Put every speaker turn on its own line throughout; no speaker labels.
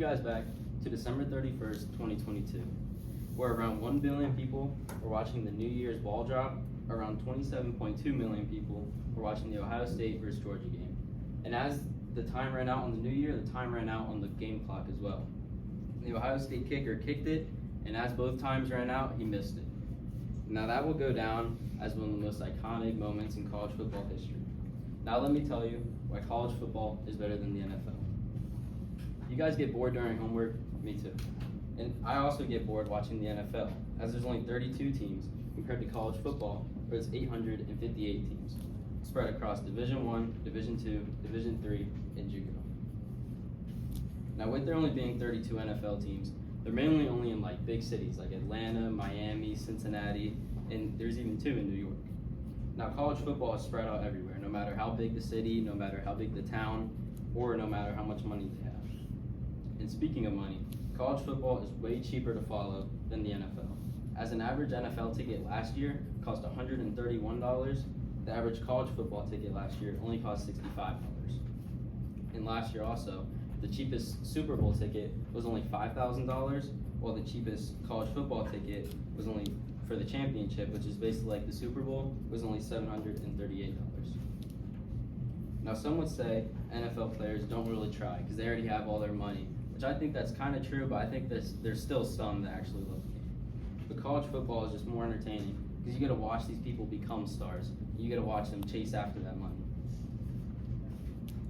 guys back to December 31st, 2022, where around 1 billion people were watching the New Year's ball drop, around 27.2 million people were watching the Ohio State versus Georgia game. And as the time ran out on the New Year, the time ran out on the game clock as well. The Ohio State kicker kicked it, and as both times ran out, he missed it. Now that will go down as one of the most iconic moments in college football history. Now let me tell you why college football is better than the NFL. You guys get bored during homework? Me too. And I also get bored watching the NFL, as there's only 32 teams compared to college football, where it's 858 teams, spread across Division I, Division II, Division III, and JUCO. Now with there only being 32 NFL teams, they're mainly only in like big cities like Atlanta, Miami, Cincinnati, and there's even 2 in New York. Now college football is spread out everywhere, no matter how big the city, no matter how big the town, or no matter how much money they have. And speaking of money, college football is way cheaper to follow than the NFL. As an average NFL ticket last year cost $131, the average college football ticket last year only cost $65. And last year also, the cheapest Super Bowl ticket was only $5,000, while the cheapest college football ticket was only for the championship, which is basically like the Super Bowl, was only $738. Now some would say NFL players don't really try because they already have all their money, which I think that's kind of true, but I think there's still some that actually love the game. But college football is just more entertaining because you get to watch these people become stars. You get to watch them chase after that money.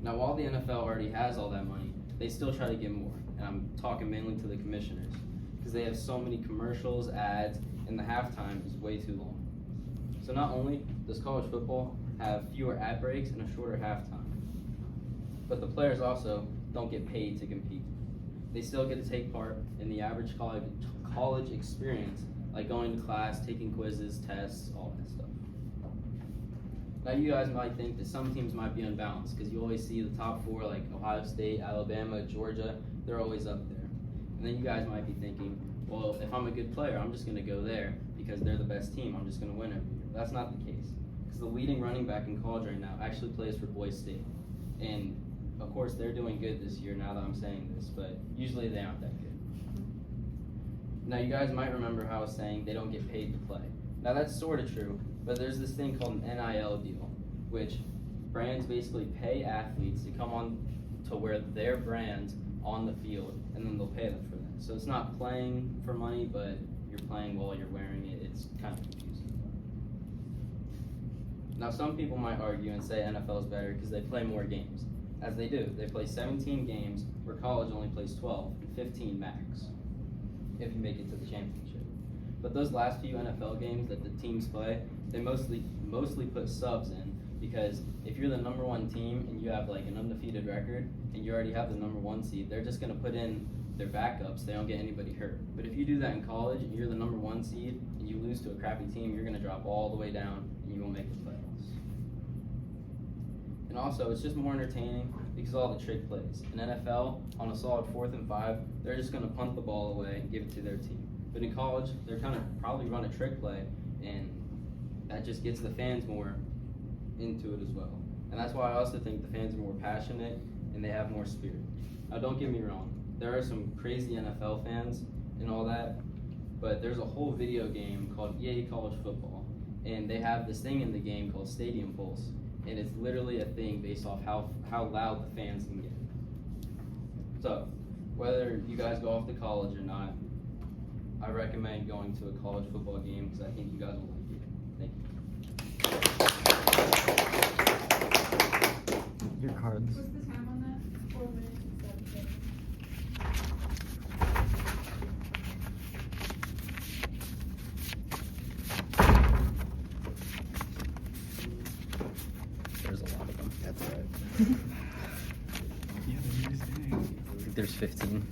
Now while the NFL already has all that money, they still try to get more, and I'm talking mainly to the commissioners, because they have so many commercials, ads, and the halftime is way too long. So not only does college football have fewer ad breaks and a shorter halftime, but the players also don't get paid to compete. They still get to take part in the average college experience, like going to class, taking quizzes, tests, all that stuff. Now you guys might think that some teams might be unbalanced because you always see the top 4 like Ohio State, Alabama, Georgia, they're always up there. And then you guys might be thinking, well, if I'm a good player, I'm just going to go there because they're the best team. I'm just going to win every year. That's not the case, because the leading running back in college right now actually plays for Boise State. And of course, they're doing good this year now that I'm saying this, but usually they aren't that good. Now you guys might remember how I was saying they don't get paid to play. Now that's sort of true, but there's this thing called an NIL deal, which brands basically pay athletes to come on to wear their brands on the field, and then they'll pay them for that. So it's not playing for money, but you're playing while you're wearing it. It's kind of confusing. Now some people might argue and say NFL is better because they play more games. As they do. They play 17 games, where college only plays 12, and 15 max, if you make it to the championship. But those last few NFL games that the teams play, they mostly put subs in, because if you're the number 1 team and you have like an undefeated record and you already have the number 1 seed, they're just going to put in their backups. They don't get anybody hurt. But if you do that in college and you're the number 1 seed and you lose to a crappy team, you're going to drop all the way down and you won't make the playoffs. And also, it's just more entertaining because of all the trick plays. In NFL, on a solid 4th and 5, they're just going to punt the ball away and give it to their team. But in college, they're going to probably run a trick play, and that just gets the fans more into it as well. And that's why I also think the fans are more passionate and they have more spirit. Now, don't get me wrong. There are some crazy NFL fans and all that, but there's a whole video game called EA College Football, and they have this thing in the game called Stadium Pulse. And it's literally a thing based off how loud the fans can get. So, whether you guys go off to college or not, I recommend going to a college football game because I think you guys will like it. Thank you.
Your cards.
What's the time on that? 4 minutes and 7 seconds.
There's a lot of them.
That's right.
I think there's 15.